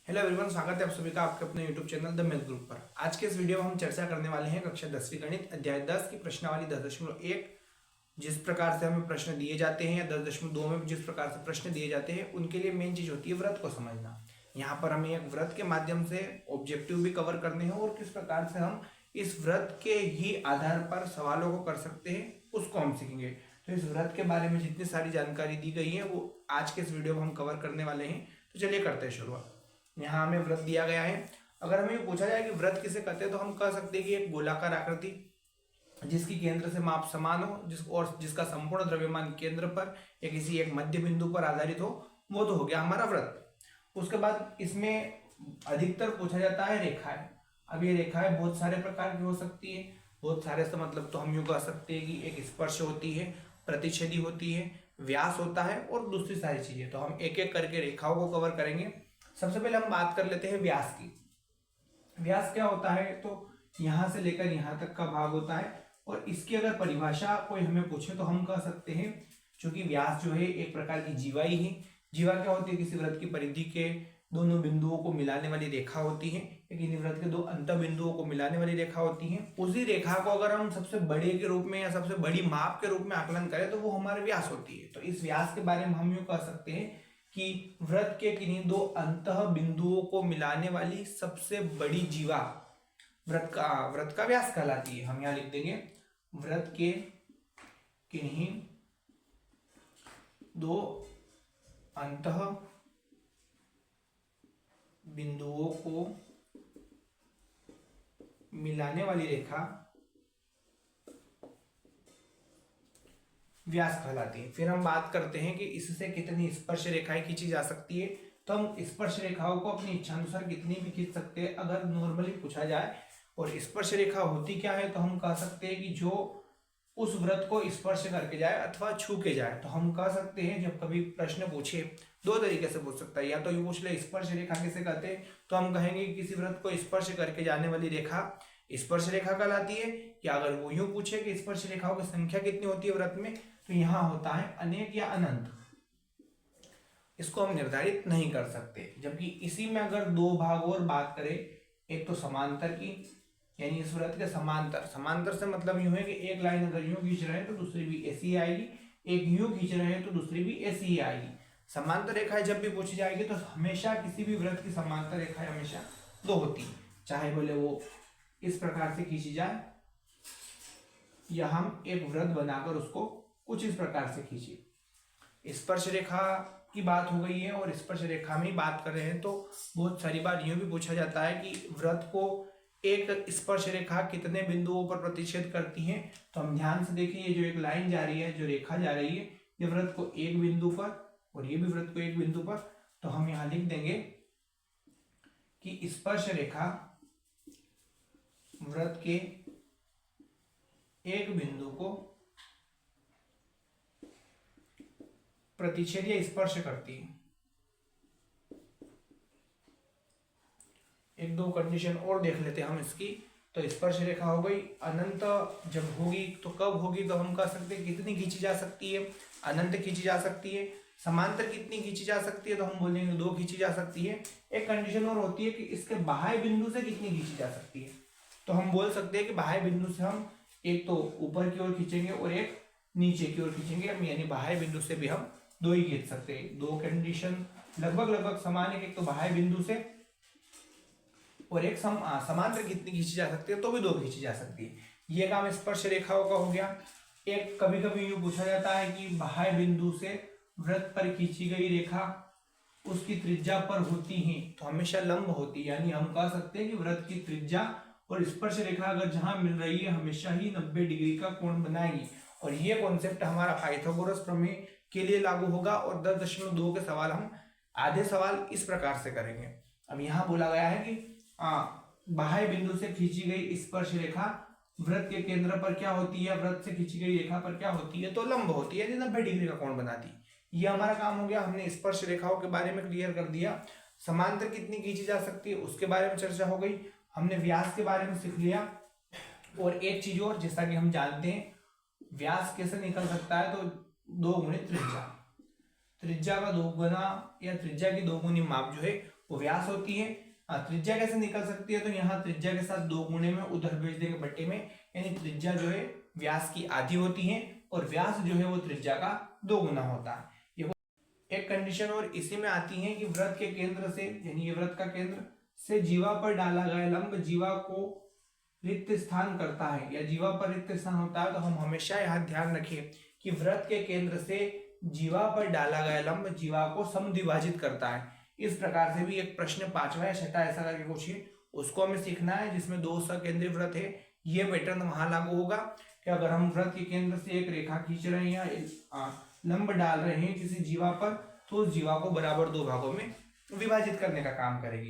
Hello everyone, स्वागत है आप सभी का आपके अपने YouTube channel the math group पर। आज के इस वीडियो में हम चर्चा करने वाले हैं कक्षा 10वीं गणित अध्याय 10 की प्रश्नावली 10.1। जिस प्रकार से हमें प्रश्न दिए जाते हैं या 10.2 में जिस प्रकार से प्रश्न दिए जाते हैं उनके लिए मेन चीज होती है व्रत को समझना। यहाँ पर हमें एक व्रत के माध्यम से ऑब्जेक्टिव भी कवर करने हैं और किस प्रकार से हम इस व्रत के ही आधार पर सवालों को कर सकते हैं उसको हम सीखेंगे। तो इस व्रत के बारे में जितनी सारी जानकारी दी गई है वो आज के इस वीडियो में हम कवर करने वाले हैं। तो चलिए करते हैं शुरुआत। यहाँ हमें व्रत दिया गया है। अगर हमें पूछा जाए कि व्रत किसे कहते हैं तो हम कह सकते हैं कि एक गोलाकार आकृति जिसकी केंद्र से माप समान हो जिसका संपूर्ण द्रव्यमान केंद्र पर या किसी एक मध्य बिंदु पर आधारित हो, वो तो हो गया हमारा व्रत। उसके बाद इसमें अधिकतर पूछा जाता है रेखाएं। अब ये रेखाएं बहुत सारे प्रकार की हो सकती है। बहुत सारे से मतलब तो हम यूँ कह सकते हैं कि एक स्पर्श होती है, प्रतिच्छेदी होती है, व्यास होता है और दूसरी सारी चीजें। तो हम एक एक करके रेखाओं को कवर करेंगे। सबसे पहले हम बात कर लेते हैं व्यास की। व्यास क्या होता है? तो यहां से लेकर यहां तक का भाग होता है और इसकी अगर परिभाषा कोई हमें पूछे तो हम कह सकते हैं क्योंकि व्यास जो है एक प्रकार की जीवा ही है। जीवा क्या होती है? किसी वृत्त की परिधि के दोनों बिंदुओं को मिलाने वाली रेखा होती है, किसी वृत्त के दो अंत बिंदुओं को मिलाने वाली रेखा होती है। उसी रेखा को अगर हम सबसे बड़े के रूप में या सबसे बड़ी माप के रूप में आकलन करें तो वो हमारे व्यास होती है। तो इस व्यास के बारे में हम यूं कह सकते हैं कि वृत्त के किन्हीं दो अंतः बिंदुओं को मिलाने वाली सबसे बड़ी जीवा वृत्त का व्यास कहलाती है। हम यहां लिख देंगे वृत्त के किन्हीं दो अंतः बिंदुओं को मिलाने वाली रेखा व्यास कहलाती है। फिर हम बात करते हैं कि इससे कितनी स्पर्श रेखाएं खींची जा सकती है। तो हम स्पर्श रेखाओं को अपनी इच्छानुसार कितनी भी खींच सकते हैं। अगर नॉर्मली पूछा जाए और स्पर्श रेखा होती क्या है तो हम कह सकते हैं कि जो उस वृत्त को स्पर्श करके जाए अथवा छू के जाए। तो हम कह सकते हैं जब कभी प्रश्न पूछे दो तरीके से पूछ सकता है। या तो ये पूछ ले स्पर्श रेखा किसे कहते हैं, तो हम कहेंगे कि किसी वृत्त को स्पर्श करके जाने वाली रेखा स्पर्श रेखा कहलाती है। या अगर वो यूं पूछे कि स्पर्श रेखाओं की संख्या कितनी होती है वृत्त में, तो यहां होता है अनेक या अनंत। इसको हम निर्धारित नहीं कर सकते। जबकि इसी में अगर दो भाग और बात करें, एक तो समांतर की, यानी इस वृत्त के समांतर से मतलब यूं है कि एक लाइन अगर यूं खींच रहे हैं तो दूसरी भी ऐसी आएगी, एक यूं खींच रहे हैं तो दूसरी भी ऐसी ही आएगी। समांतर रेखाएं जब भी पूछी जाएगी तो हमेशा किसी भी वृत्त की समांतर रेखाएं हमेशा दो होती है, चाहे बोले वो इस प्रकार से खींची जाए या हम एक वृत्त बनाकर उसको कुछ इस प्रकार से खींचिए। स्पर्श रेखा की बात हो गई है और स्पर्श रेखा में बात कर रहे हैं तो बहुत सारी बार यूं भी पूछा जाता है कि वृत्त को एक स्पर्श रेखा कितने बिंदुओं पर प्रतिच्छेद करती है। तो हम ध्यान से देखिए, ये जो एक लाइन जा रही है, जो रेखा जा रही है, ये वृत्त को एक बिंदु पर और ये भी वृत्त को एक बिंदु पर। तो हम यहां लिख देंगे कि स्पर्श रेखा वृत्त के एक बिंदु को प्रतिच्छेद या स्पर्श करती है। एक दो कंडीशन और देख लेते हैं हम इसकी। तो स्पर्श रेखा हो गई, अनंत जब होगी तो कब होगी, तो हम कह सकते हैं कितनी खींची जा सकती है, अनंत खींची जा सकती है। समांतर कितनी खींची जा सकती है, तो हम बोलेंगे दो खींची जा सकती है। एक कंडीशन और होती है कि इसके बाह्य बिंदु से कितनी खींची जा सकती है। तो हम बोल सकते हैं कि बाह्य बिंदु से हम एक तो ऊपर की ओर खींचेंगे और एक नीचे की ओर खींचेंगे, यानी बाह्य बिंदु से भी हम दो ही खींच सकते हैं। दो कंडीशन लगभग समान है, एक तो बाह्य बिंदु से और एक समांतर कितनी खींची जा सकती है, तो भी दो खींची जा सकती है। ये काम स्पर्श रेखाओं का हो गया। एक कभी कभी यूं पूछा जाता है कि बाह्य बिंदु से वृत्त पर खींची गई रेखा उसकी त्रिज्या पर होती है, तो हमेशा लंब होती है। यानी हम कह सकते हैं कि वृत्त की त्रिज्या और स्पर्श रेखा अगर जहां मिल रही है हमेशा ही 90 डिग्री का कोण बनाएगी। और ये कॉन्सेप्ट हमारा पाइथागोरस प्रमेय के लिए लागू होगा। और 10.2 के सवाल हम आधे सवाल इस प्रकार से करेंगे। अब यहाँ बोला गया है कि बाह्य बिंदु से खींची गई स्पर्श रेखा वृत्त के केंद्र पर क्या होती है, वृत्त से खींची गई रेखा पर क्या होती है, तो लंब होती है, 90 डिग्री का कोण बनाती है। ये हमारा काम हो गया। हमने स्पर्श रेखाओं के बारे में क्लियर कर दिया। समांतर कितनी खींची जा सकती है उसके बारे में चर्चा हो गई। हमने व्यास के बारे में सीख लिया। और एक चीज और, जैसा कि हम जानते हैं व्यास कैसे निकल सकता है, तो 2 गुणित त्रिज्या। त्रिज्या का दोगुना या त्रिज्या की दोगुनी माप जो है वो व्यास होती है। त्रिज्या कैसे निकल सकती है, तो यहाँ त्रिज्या के साथ 2 गुणे में उधर भेज देंगे बट्टे में, यानी त्रिज्या जो है व्यास की आधी होती है और व्यास जो है वो त्रिज्या का 2 गुना होता है। ये एक कंडीशन और इसी में आती है कि वृत्त के केंद्र से, यानी ये वृत्त का केंद्र से जीवा पर डाला गया लंब जीवा को रिक्त स्थान करता है या जीवा पर रिक्त स्थान होता है, तो हम हमेशा यहाँ ध्यान रखें कि वृत्त के केंद्र से जीवा पर डाला गया लंब जीवा को समद्विभाजित करता है। इस प्रकार से भी एक प्रश्न 5वां या 6वां ऐसा करके क्वेश्चन उसको हमें सीखना है, जिसमें 2 सकेंद्रीय वृत्त है। ये पैटर्न वहां लागू होगा कि अगर हम वृत्त के केंद्र से एक रेखा खींच रहे हैं या लंब डाल रहे हैं किसी जीवा पर, तो उस जीवा को बराबर 2 भागों में विभाजित करने का काम करेगी।